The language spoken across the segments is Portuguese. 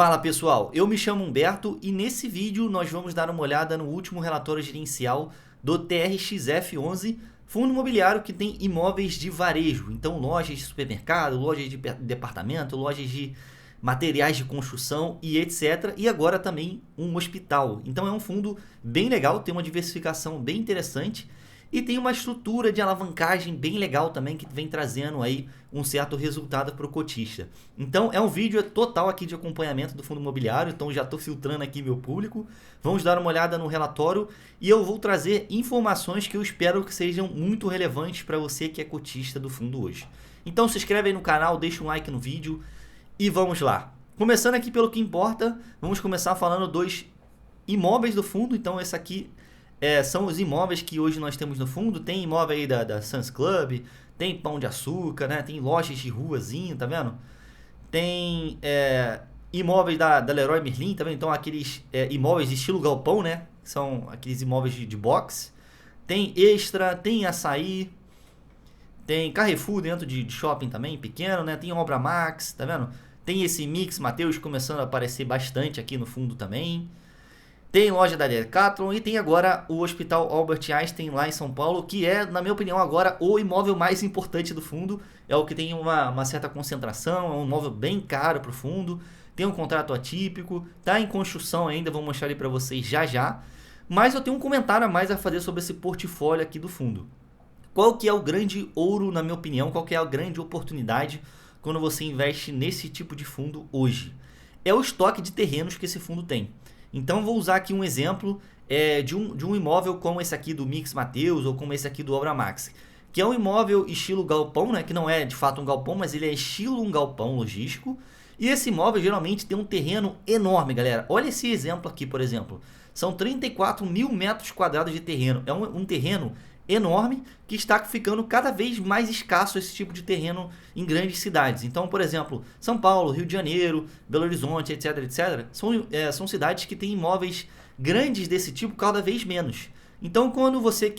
Fala pessoal, eu me chamo Humberto e nesse vídeo nós vamos dar uma olhada no último relatório gerencial do TRXF11, fundo imobiliário que tem imóveis de varejo, então lojas de supermercado, lojas de departamento, lojas de materiais de construção e etc. E agora também um hospital, então é um fundo bem legal, tem uma diversificação bem interessante e tem uma estrutura de alavancagem bem legal também que vem trazendo aí um certo resultado para o cotista. Então é um vídeo total aqui de acompanhamento do fundo imobiliário, então já estou filtrando aqui meu público. Vamos dar uma olhada no relatório e eu vou trazer informações que eu espero que sejam muito relevantes para você que é cotista do fundo hoje. Então se inscreve aí no canal, deixa um like no vídeo e vamos lá. Começando aqui pelo que importa, vamos começar falando dos imóveis do fundo. Então esse aqui são os imóveis que hoje nós temos no fundo. Tem imóvel aí da Sam's Club, tem Pão de Açúcar, né? Tem lojas de ruazinho, tá vendo? Tem imóveis da Leroy Merlin, tá vendo? Então aqueles imóveis de estilo galpão, né? São aqueles imóveis de box. Tem Extra, tem Açaí, tem Carrefour dentro de shopping também, pequeno, né? Tem Obra Max, tá vendo? Tem esse Mix Mateus começando a aparecer bastante aqui no fundo também. Tem loja da Decathlon e tem agora o Hospital Albert Einstein lá em São Paulo, que é, na minha opinião, agora o imóvel mais importante do fundo. É o que tem uma certa concentração, é um imóvel bem caro para o fundo, tem um contrato atípico, está em construção ainda, vou mostrar ele para vocês já já. Mas eu tenho um comentário a mais a fazer sobre esse portfólio aqui do fundo. Qual que é o grande ouro, na minha opinião, qual que é a grande oportunidade quando você investe nesse tipo de fundo hoje? É o estoque de terrenos que esse fundo tem. Então vou usar aqui um exemplo de um imóvel como esse aqui do Mix Mateus ou como esse aqui do Obra Max, que é um imóvel estilo galpão, né? Que não é de fato um galpão, mas ele é estilo um galpão logístico. E esse imóvel geralmente tem um terreno enorme, galera. Olha esse exemplo aqui, por exemplo. São 34 mil metros quadrados de terreno. É um terreno enorme que está ficando cada vez mais escasso esse tipo de terreno em grandes cidades. Então, por exemplo, São Paulo, Rio de Janeiro, Belo Horizonte, etc, etc, são cidades que têm imóveis grandes desse tipo cada vez menos. Então, quando você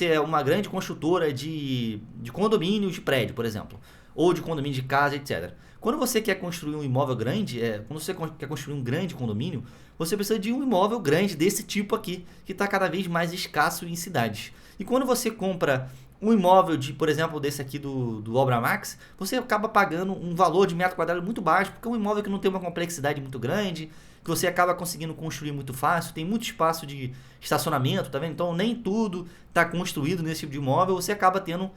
é uma grande construtora de condomínio de prédio, por exemplo, ou de condomínio de casa, etc. Quando você quer construir um imóvel grande, quando você quer construir um grande condomínio, você precisa de um imóvel grande desse tipo aqui, que está cada vez mais escasso em cidades. E quando você compra um imóvel por exemplo, desse aqui do Obra Max, você acaba pagando um valor de metro quadrado muito baixo, porque é um imóvel que não tem uma complexidade muito grande, que você acaba conseguindo construir muito fácil, tem muito espaço de estacionamento, tá vendo? Então nem tudo está construído nesse tipo de imóvel, você acaba tendo,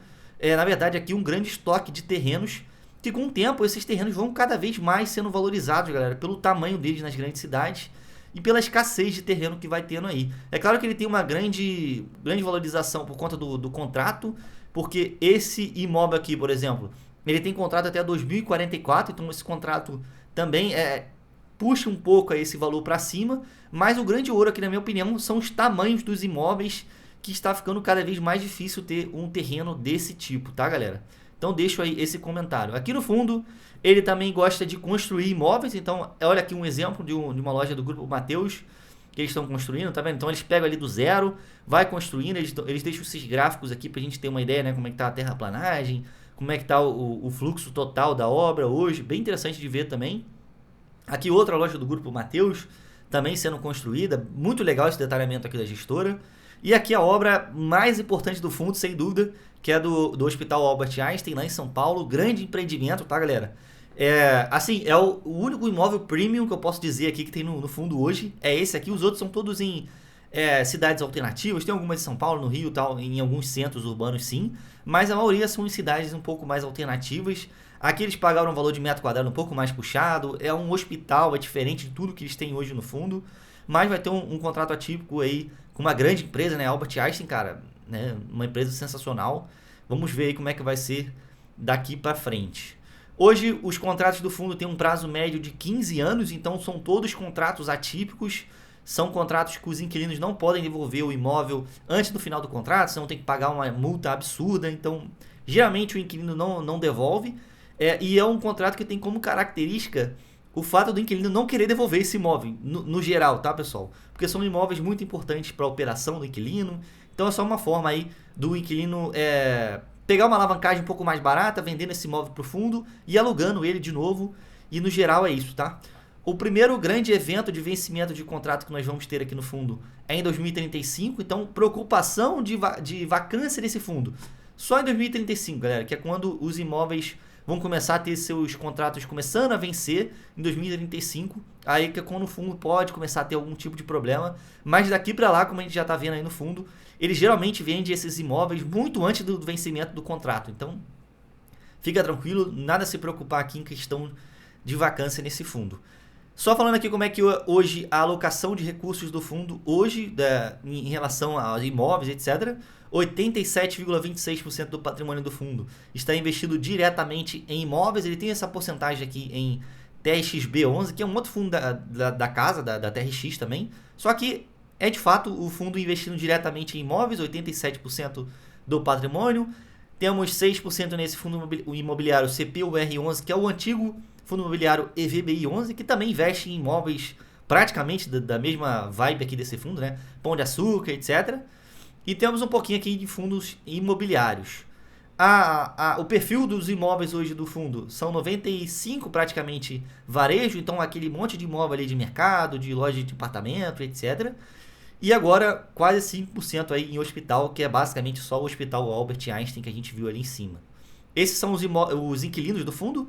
na verdade, aqui um grande estoque de terrenos, que com o tempo esses terrenos vão cada vez mais sendo valorizados, galera, pelo tamanho deles nas grandes cidades e pela escassez de terreno que vai tendo aí. É claro que ele tem uma grande valorização por conta do contrato, porque esse imóvel aqui, por exemplo, ele tem contrato até 2044, então esse contrato também puxa um pouco esse valor para cima, mas o grande ouro aqui, na minha opinião, são os tamanhos dos imóveis, que está ficando cada vez mais difícil ter um terreno desse tipo, tá, galera? Então deixo aí esse comentário. Aqui no fundo, ele também gosta de construir imóveis. Então olha aqui um exemplo de uma loja do Grupo Mateus, que eles estão construindo, tá vendo? Então eles pegam ali do zero, vai construindo, eles deixam esses gráficos aqui pra gente ter uma ideia, né? Como é que tá a terraplanagem, como é que tá o fluxo total da obra hoje, bem interessante de ver também. Aqui outra loja do Grupo Mateus, também sendo construída, muito legal esse detalhamento aqui da gestora. E aqui a obra mais importante do fundo, sem dúvida, que é do Hospital Albert Einstein, lá em São Paulo. Grande empreendimento, tá, galera? É o único imóvel premium que eu posso dizer aqui que tem no fundo hoje. É esse aqui, os outros são todos em cidades alternativas. Tem algumas em São Paulo, no Rio, tal, em alguns centros urbanos, sim. Mas a maioria são em cidades um pouco mais alternativas. Aqui eles pagaram um valor de metro quadrado um pouco mais puxado. É um hospital, é diferente de tudo que eles têm hoje no fundo. Mas vai ter um contrato atípico aí com uma grande empresa, né? Albert Einstein, cara, né? Uma empresa sensacional. Vamos ver aí como é que vai ser daqui para frente. Hoje, os contratos do fundo têm um prazo médio de 15 anos, então são todos contratos atípicos. São contratos que os inquilinos não podem devolver o imóvel antes do final do contrato, senão tem que pagar uma multa absurda. Então, geralmente o inquilino não devolve. E é um contrato que tem como característica o fato do inquilino não querer devolver esse imóvel, no geral, tá, pessoal? Porque são imóveis muito importantes para a operação do inquilino. Então é só uma forma aí do inquilino pegar uma alavancagem um pouco mais barata, vendendo esse imóvel para o fundo e alugando ele de novo. E no geral é isso, tá? O primeiro grande evento de vencimento de contrato que nós vamos ter aqui no fundo é em 2035, então preocupação de vacância desse fundo só em 2035, galera, que é quando os imóveis vão começar a ter seus contratos começando a vencer em 2035, aí que é quando o fundo pode começar a ter algum tipo de problema, mas daqui para lá, como a gente já está vendo aí no fundo, ele geralmente vende esses imóveis muito antes do vencimento do contrato, então fica tranquilo, nada a se preocupar aqui em questão de vacância nesse fundo. Só falando aqui como é que hoje a alocação de recursos do fundo, hoje, em relação aos imóveis, etc., 87,26% do patrimônio do fundo está investido diretamente em imóveis. Ele tem essa porcentagem aqui em TRXB11, que é um outro fundo da casa, da TRX também. Só que é de fato o fundo investindo diretamente em imóveis, 87% do patrimônio. Temos 6% nesse fundo imobiliário CPUR11, que é o antigo fundo imobiliário EVBI11, que também investe em imóveis praticamente da mesma vibe aqui desse fundo, né? Pão de Açúcar, etc. E temos um pouquinho aqui de fundos imobiliários. O perfil dos imóveis hoje do fundo são 95 praticamente varejo, então aquele monte de imóvel ali de mercado, de loja de departamento, etc. E agora quase 5% aí em hospital, que é basicamente só o Hospital Albert Einstein que a gente viu ali em cima. Esses são os inquilinos do fundo.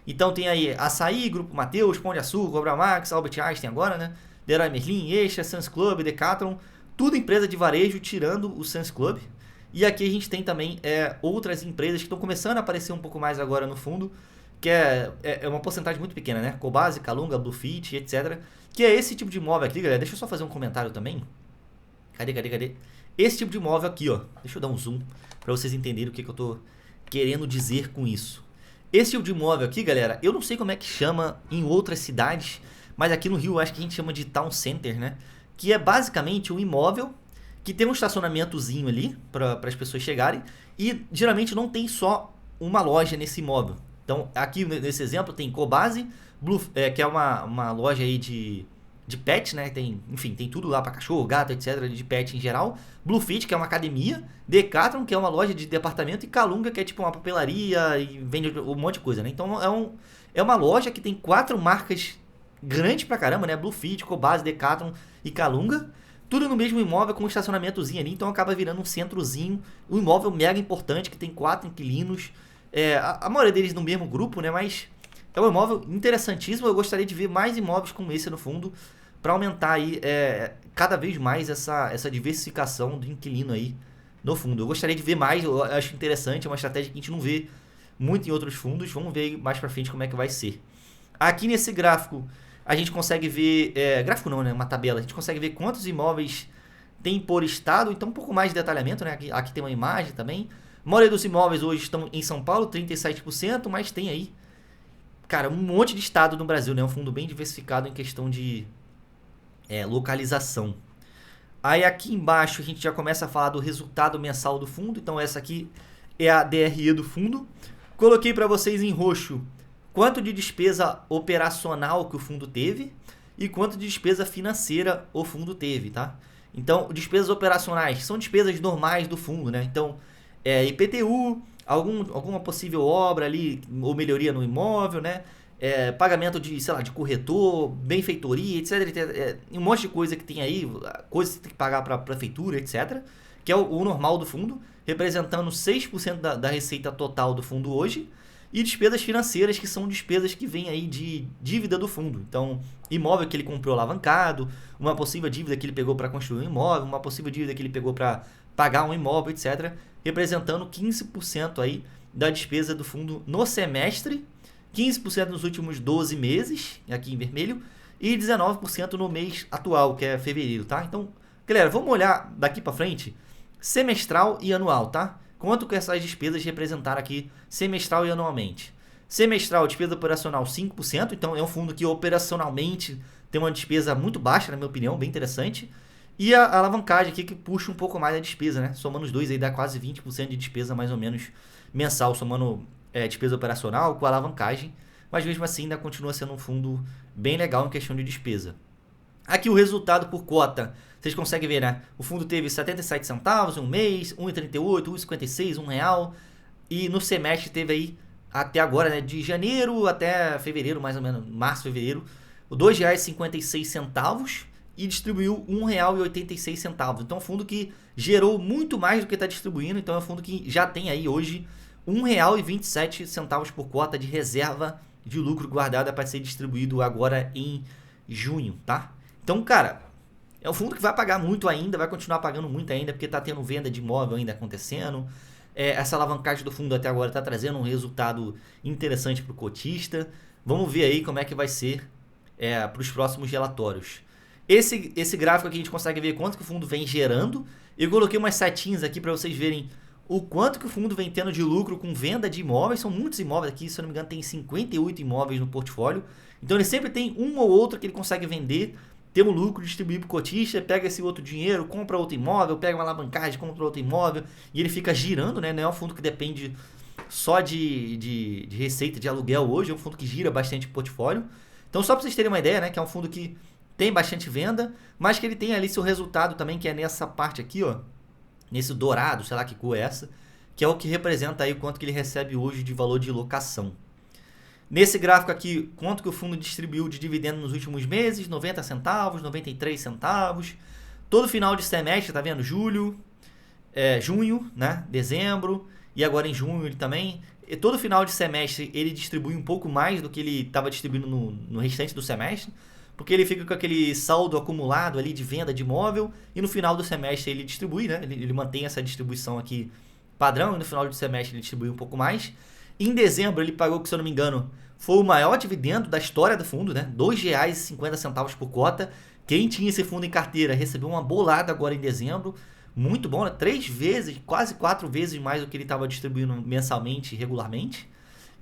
Então tem aí Açaí, Grupo Mateus, Pão de Açúcar, Obra Max, Albert Einstein agora, né? Leroy Merlin, Extra, Sam's Club, Decathlon, tudo empresa de varejo tirando o Sam's Club. E aqui a gente tem também outras empresas que estão começando a aparecer um pouco mais agora no fundo, que é uma porcentagem muito pequena, né? Cobase, Calunga, Bluefit, etc. Que é esse tipo de imóvel aqui, galera. Deixa eu só fazer um comentário também. Cadê? Esse tipo de imóvel aqui, ó. Deixa eu dar um zoom para vocês entenderem o que eu tô querendo dizer com isso. Esse tipo de imóvel aqui, galera, eu não sei como é que chama em outras cidades, mas aqui no Rio eu acho que a gente chama de Town Center, né? Que é basicamente um imóvel que tem um estacionamentozinho ali para as pessoas chegarem e geralmente não tem só uma loja nesse imóvel. Então, aqui nesse exemplo tem Cobase, que é uma loja aí de pet, né? Enfim, tem tudo lá para cachorro, gato, etc. de pet em geral. Bluefit, que é uma academia. Decathlon, que é uma loja de departamento. E Calunga, que é tipo uma papelaria e vende um monte de coisa, né? Então é uma loja que tem 4 marcas grandes pra caramba, né? Bluefit, Cobase, Decathlon e Calunga. Tudo no mesmo imóvel com um estacionamentozinho ali. Então acaba virando um centrozinho. Um imóvel mega importante que tem 4 inquilinos. A maioria deles no mesmo grupo, né? Mas é um imóvel interessantíssimo. Eu gostaria de ver mais imóveis como esse no fundo para aumentar aí cada vez mais essa diversificação do inquilino aí no fundo. Eu gostaria de ver mais, eu acho interessante, é uma estratégia que a gente não vê muito em outros fundos. Vamos ver mais para frente como é que vai ser. Aqui nesse gráfico a gente consegue ver, gráfico não, né? Uma tabela. A gente consegue ver quantos imóveis tem por estado, então um pouco mais de detalhamento, né? Aqui tem uma imagem também. A maioria dos imóveis hoje estão em São Paulo, 37%, mas tem aí, cara, um monte de estado no Brasil, né? Um fundo bem diversificado em questão de localização. Aí aqui embaixo a gente já começa a falar do resultado mensal do fundo. Então essa aqui é a DRE do fundo. Coloquei para vocês em roxo quanto de despesa operacional que o fundo teve e quanto de despesa financeira o fundo teve, tá? Então, despesas operacionais são despesas normais do fundo, né? Então, IPTU, alguma possível obra ali ou melhoria no imóvel, né? Pagamento de, sei lá, de corretor, benfeitoria, etc. Um monte de coisa que tem aí, coisas que você tem que pagar para a prefeitura, etc. Que é o normal do fundo, representando 6% da receita total do fundo hoje. E despesas financeiras, que são despesas que vêm aí de dívida do fundo. Então, imóvel que ele comprou alavancado, uma possível dívida que ele pegou para construir um imóvel, uma possível dívida que ele pegou para pagar um imóvel, etc. Representando 15% aí da despesa do fundo no semestre, 15% nos últimos 12 meses, aqui em vermelho, e 19% no mês atual, que é fevereiro, tá? Então, galera, vamos olhar daqui para frente, semestral e anual, tá? Quanto que essas despesas representaram aqui semestral e anualmente? Semestral, despesa operacional 5%, então é um fundo que operacionalmente tem uma despesa muito baixa, na minha opinião, bem interessante. E a alavancagem aqui que puxa um pouco mais a despesa, né? Somando os dois aí dá quase 20% de despesa mais ou menos mensal, somando despesa operacional com alavancagem. Mas mesmo assim ainda continua sendo um fundo bem legal em questão de despesa. Aqui o resultado por cota, vocês conseguem ver, né? O fundo teve 77 centavos em um mês, 1,38, 1,56, R$1. E no semestre teve aí, até agora, né? De janeiro até fevereiro, mais ou menos, março, fevereiro, R$ 2,56 e distribuiu R$ 1,86. Então é um fundo que gerou muito mais do que está distribuindo. Então é um fundo que já tem aí hoje R$ 1,27 por cota de reserva de lucro guardada para ser distribuído agora em junho, tá? Então, cara, é um fundo que vai pagar muito ainda, vai continuar pagando muito ainda, porque está tendo venda de imóvel ainda acontecendo. Essa alavancagem do fundo até agora está trazendo um resultado interessante para o cotista. Vamos ver aí como é que vai ser para os próximos relatórios. Esse gráfico aqui a gente consegue ver quanto que o fundo vem gerando. Eu coloquei umas setinhas aqui para vocês verem o quanto que o fundo vem tendo de lucro com venda de imóveis. São muitos imóveis aqui, se eu não me engano tem 58 imóveis no portfólio. Então ele sempre tem um ou outro que ele consegue vender, ter um lucro, distribuir para o cotista, pega esse outro dinheiro, compra outro imóvel, pega uma alavancagem, compra outro imóvel, e ele fica girando, né? Não é um fundo que depende só de receita de aluguel hoje, é um fundo que gira bastante o portfólio. Então só para vocês terem uma ideia, né? Que é um fundo que tem bastante venda, mas que ele tem ali seu resultado também, que é nessa parte aqui, ó, nesse dourado, sei lá que cor é essa, que é o que representa aí o quanto que ele recebe hoje de valor de locação. Nesse gráfico aqui, quanto que o fundo distribuiu de dividendo nos últimos meses, 90 centavos, 93 centavos. Todo final de semestre, tá vendo? Junho, né? Dezembro, e agora em junho ele também. E todo final de semestre ele distribui um pouco mais do que ele estava distribuindo no restante do semestre, porque ele fica com aquele saldo acumulado ali de venda de imóvel, e no final do semestre ele distribui, né? Ele mantém essa distribuição aqui padrão, e no final do semestre ele distribui um pouco mais. Em dezembro ele pagou, se eu não me engano, foi o maior dividendo da história do fundo, né? R$ 2,50 por cota. Quem tinha esse fundo em carteira recebeu uma bolada agora em dezembro. Muito bom, né? 3 vezes, quase 4 vezes mais do que ele estava distribuindo mensalmente, regularmente.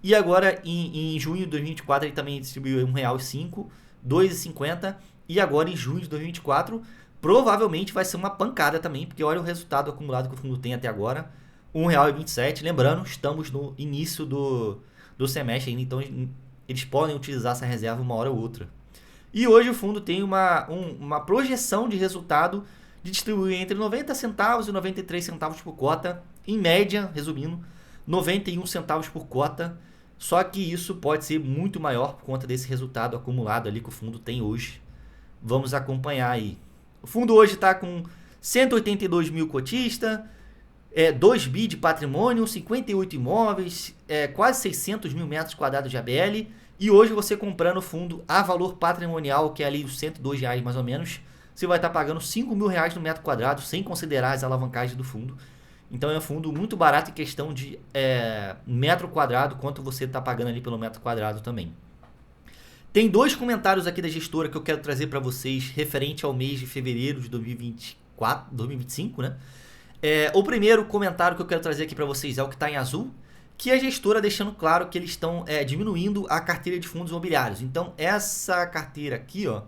E agora em junho de 2024 ele também distribuiu R$ 1,05, R$ 2,50. E agora em junho de 2024 provavelmente vai ser uma pancada também, porque olha o resultado acumulado que o fundo tem até agora. R$ 1,27. Lembrando, estamos no início do semestre ainda, então eles podem utilizar essa reserva uma hora ou outra. E hoje o fundo tem uma projeção de resultado de distribuir entre 90 centavos e 93 centavos por cota, em média, resumindo, 91 centavos por cota, só que isso pode ser muito maior por conta desse resultado acumulado ali que o fundo tem hoje. Vamos acompanhar aí. O fundo hoje está com 182 mil cotistas, 2 bi de patrimônio, 58 imóveis, quase 600 mil metros quadrados de ABL. E hoje você comprando o fundo a valor patrimonial, que é ali os R$ 102 mais ou menos, você vai estar pagando R$ 5 mil no metro quadrado, sem considerar as alavancagens do fundo. Então é um fundo muito barato em questão de metro quadrado, quanto você está pagando ali pelo metro quadrado também. Tem 2 comentários aqui da gestora que eu quero trazer para vocês referente ao mês de fevereiro de 2025, né? O primeiro comentário que eu quero trazer aqui para vocês é o que está em azul, que a gestora deixando claro que eles estão diminuindo a carteira de fundos imobiliários. Então, essa carteira aqui, ó,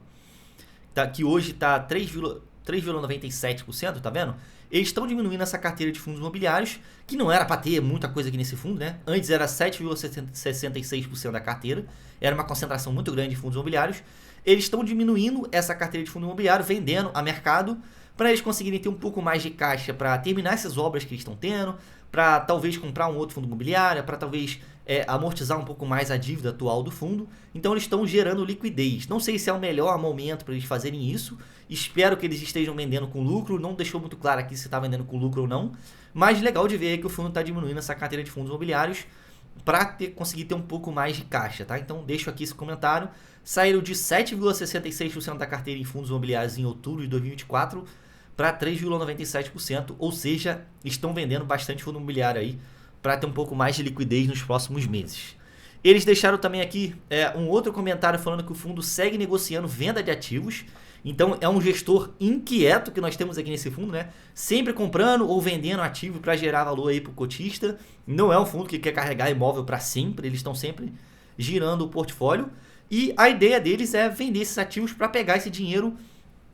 que hoje está 3,97%, tá vendo? Eles estão diminuindo essa carteira de fundos imobiliários, que não era para ter muita coisa aqui nesse fundo, né? Antes era 7,66% da carteira, era uma concentração muito grande de fundos imobiliários. Eles estão diminuindo essa carteira de fundo imobiliário, vendendo a mercado, para eles conseguirem ter um pouco mais de caixa para terminar essas obras que eles estão tendo, para talvez comprar um outro fundo imobiliário, para talvez amortizar um pouco mais a dívida atual do fundo. Então eles estão gerando liquidez. Não sei se é o melhor momento para eles fazerem isso. Espero que eles estejam vendendo com lucro. Não deixou muito claro aqui se está vendendo com lucro ou não. Mas legal de ver que o fundo está diminuindo essa carteira de fundos imobiliários para conseguir ter um pouco mais de caixa, tá? Então deixo aqui esse comentário. Saíram de 7,66% da carteira em fundos imobiliários em outubro de 2024 para 3,97%, ou seja, estão vendendo bastante fundo imobiliário aí para ter um pouco mais de liquidez nos próximos meses. Eles deixaram também aqui um outro comentário falando que o fundo segue negociando venda de ativos. Então é um gestor inquieto que nós temos aqui nesse fundo, né? Sempre comprando ou vendendo ativo para gerar valor aí para o cotista. Não é um fundo que quer carregar imóvel para sempre, eles estão sempre girando o portfólio. E a ideia deles é vender esses ativos para pegar esse dinheiro,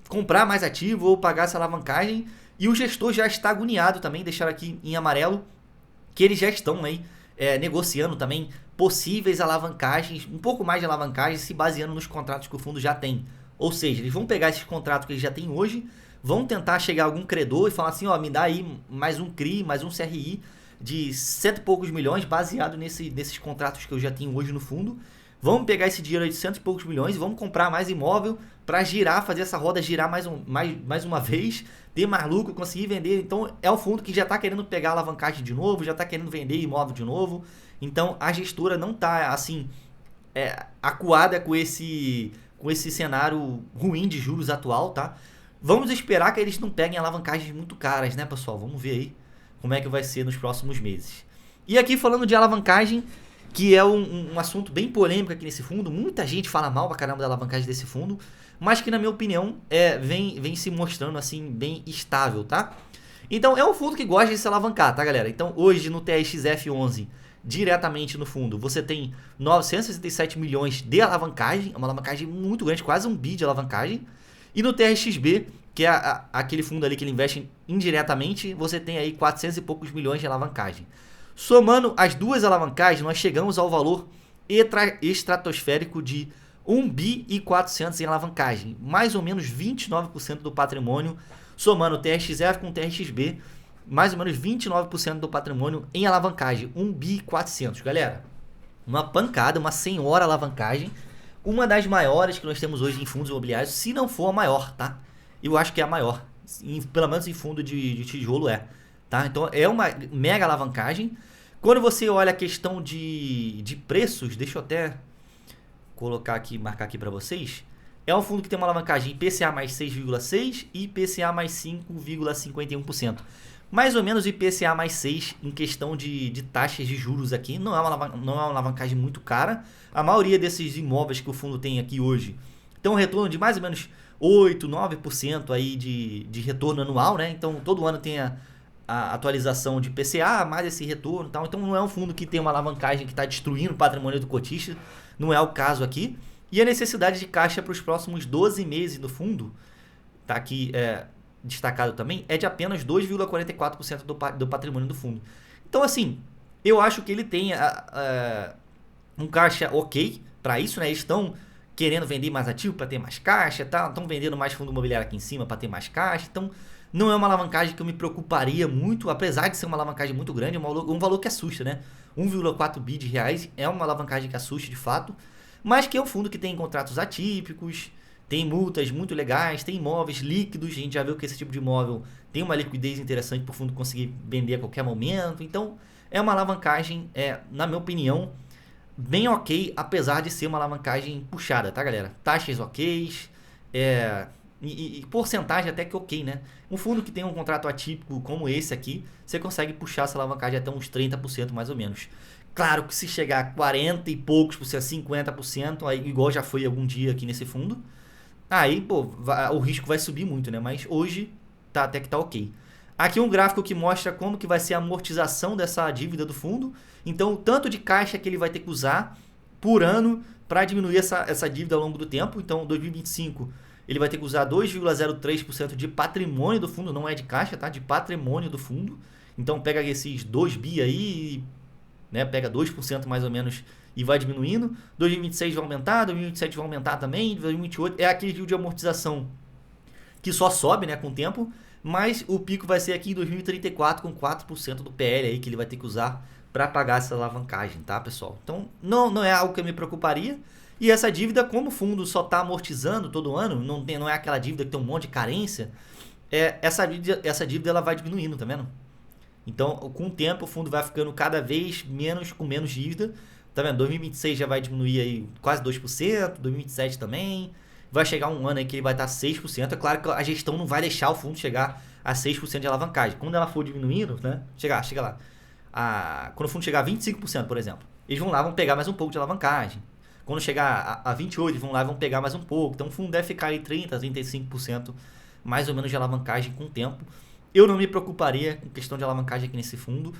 comprar mais ativo ou pagar essa alavancagem. E o gestor já está agoniado também, deixaram aqui em amarelo, que eles já estão aí negociando também possíveis alavancagens, um pouco mais de alavancagem, se baseando nos contratos que o fundo já tem. Ou seja, eles vão pegar esses contratos que eles já têm hoje, vão tentar chegar a algum credor e falar assim, ó, me dá aí mais um CRI, mais um CRI de 100 e poucos milhões, baseado nesses contratos que eu já tenho hoje no fundo. vamos pegar esse dinheiro, 800 e poucos milhões, e vamos comprar mais imóvel para girar, fazer essa roda girar mais uma vez, ter mais lucro, conseguir vender. Então é um fundo que já está querendo pegar alavancagem de novo, já está querendo vender imóvel de novo. Então a gestora não está assim acuada com esse cenário ruim de juros atual, tá? Vamos esperar que eles não peguem alavancagens muito caras, né, pessoal? Vamos ver aí como é que vai ser nos próximos meses. E aqui falando de alavancagem, que é um assunto bem polêmico aqui nesse fundo, muita gente fala mal pra caramba da alavancagem desse fundo, mas que na minha opinião vem se mostrando assim bem estável, tá? Então é um fundo que gosta de se alavancar, tá, galera? Então hoje no TRXF11, diretamente no fundo, você tem 967 milhões de alavancagem, uma alavancagem muito grande, quase um bi de alavancagem. E no TRXB, que é aquele fundo ali que ele investe indiretamente, você tem aí 400 e poucos milhões de alavancagem. Somando as duas alavancagens, nós chegamos ao valor estratosférico de 1 bi e 400 em alavancagem, mais ou menos 29% do patrimônio, somando o TRXF com o TRXB, mais ou menos 29% do patrimônio em alavancagem, 1 bi e 400, galera. Uma pancada, uma senhora alavancagem, uma das maiores que nós temos hoje em fundos imobiliários, se não for a maior, tá? Eu acho que é a maior, pelo menos em fundo de tijolo tá? Então é uma mega alavancagem. Quando você olha a questão de preços, deixa eu até colocar aqui, marcar aqui para vocês. É um fundo que tem uma alavancagem IPCA mais 6,6 e IPCA mais 5,51%. Mais ou menos IPCA mais 6 em questão de taxas de juros aqui. Não é uma alavancagem muito cara. A maioria desses imóveis que o fundo tem aqui hoje tem um retorno de mais ou menos 8, 9% aí de retorno anual, né? Então todo ano tem a atualização de IPCA, mais esse retorno e tal. Então não é um fundo que tem uma alavancagem que está destruindo o patrimônio do cotista. Não é o caso aqui. E a necessidade de caixa para os próximos 12 meses do fundo, tá aqui destacado também, é de apenas 2,44% do patrimônio do fundo. Então, assim, eu acho que ele tem um caixa ok para isso, né? Eles estão querendo vender mais ativo para ter mais caixa, tá? Estão vendendo mais fundo imobiliário aqui em cima para ter mais caixa. Então, não é uma alavancagem que eu me preocuparia muito, apesar de ser uma alavancagem muito grande, é um valor que assusta, né? 1,4 bi de reais é uma alavancagem que assusta de fato, mas que é um fundo que tem contratos atípicos, tem multas muito legais, tem imóveis líquidos. A gente já viu que esse tipo de imóvel tem uma liquidez interessante para o fundo conseguir vender a qualquer momento. Então, é uma alavancagem, na minha opinião, bem ok, apesar de ser uma alavancagem puxada, tá, galera? Taxas ok, e porcentagem até que ok, né? Um fundo que tem um contrato atípico como esse aqui, você consegue puxar essa alavancagem até uns 30% mais ou menos. Claro que se chegar a 40 e poucos por cento, 50%, aí, igual já foi algum dia aqui nesse fundo, aí, pô, o risco vai subir muito, né? Mas hoje até que tá ok. Aqui um gráfico que mostra como que vai ser a amortização dessa dívida do fundo. Então, o tanto de caixa que ele vai ter que usar por ano para diminuir essa dívida ao longo do tempo. Então, 2025, ele vai ter que usar 2,03% de patrimônio do fundo, não é de caixa, tá? De patrimônio do fundo. Então, pega esses 2 bi aí, né? Pega 2% mais ou menos e vai diminuindo. 2026 vai aumentar, 2027 vai aumentar também, 2028 é aquele tipo de amortização que só sobe, né, com o tempo, mas o pico vai ser aqui em 2034 com 4% do PL aí que ele vai ter que usar para pagar essa alavancagem, tá, pessoal? Então, não é algo que eu me preocuparia. E essa dívida, como o fundo só está amortizando todo ano, não é aquela dívida que tem um monte de carência, essa dívida ela vai diminuindo, tá vendo? Então, com o tempo, o fundo vai ficando cada vez com menos dívida. Tá vendo? 2026 já vai diminuir aí quase 2%, 2027 também. Vai chegar um ano aí que ele vai estar 6%. É claro que a gestão não vai deixar o fundo chegar a 6% de alavancagem. Quando ela for diminuindo, né? Chega lá. Quando o fundo chegar a 25%, por exemplo, eles vão lá, vão pegar mais um pouco de alavancagem. Quando chegar a 28%, eles vão lá e vão pegar mais um pouco. Então, o fundo deve ficar aí 30%, 35% mais ou menos de alavancagem com o tempo. Eu não me preocuparia com questão de alavancagem aqui nesse fundo.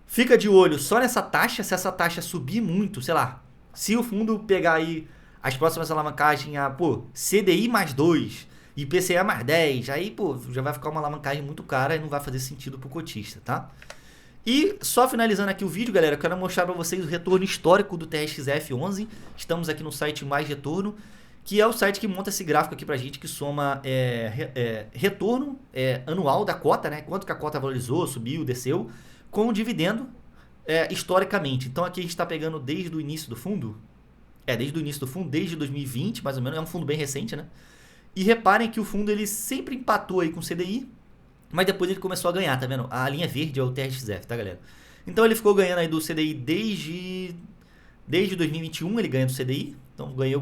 Fica de olho só nessa taxa. Se essa taxa subir muito, sei lá, se o fundo pegar aí as próximas alavancagens CDI mais 2, IPCA mais 10, aí, já vai ficar uma alavancagem muito cara e não vai fazer sentido pro cotista, tá? E só finalizando aqui o vídeo, galera, eu quero mostrar para vocês o retorno histórico do TRXF11. Estamos aqui no site Mais Retorno, que é o site que monta esse gráfico aqui pra gente, que soma retorno anual da cota, né? Quanto que a cota valorizou, subiu, desceu, com o dividendo historicamente. Então aqui a gente está pegando desde o início do fundo. desde o início do fundo, desde 2020, mais ou menos. É um fundo bem recente, né? E reparem que o fundo ele sempre empatou aí com o CDI, mas depois ele começou a ganhar, tá vendo? A linha verde é o TRXF, tá, galera? Então ele ficou ganhando aí do CDI desde 2021, ele ganha do CDI. Então ganhou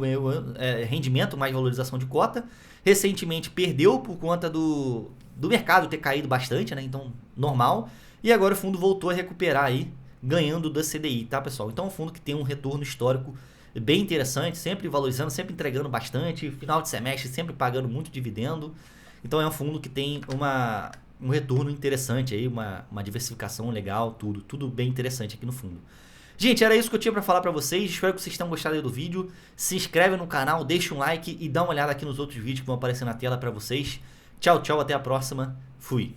rendimento mais valorização de cota. Recentemente perdeu por conta do mercado ter caído bastante, né? Então normal. E agora o fundo voltou a recuperar aí, ganhando da CDI, tá, pessoal? Então é um fundo que tem um retorno histórico bem interessante, sempre valorizando, sempre entregando bastante, final de semestre sempre pagando muito dividendo. Então é um fundo que tem um retorno interessante aí, uma diversificação legal, tudo bem interessante aqui no fundo. Gente, era isso que eu tinha pra falar pra vocês. Espero que vocês tenham gostado aí do vídeo. Se inscreve no canal, deixa um like e dá uma olhada aqui nos outros vídeos que vão aparecer na tela pra vocês. Tchau, tchau, até a próxima. Fui.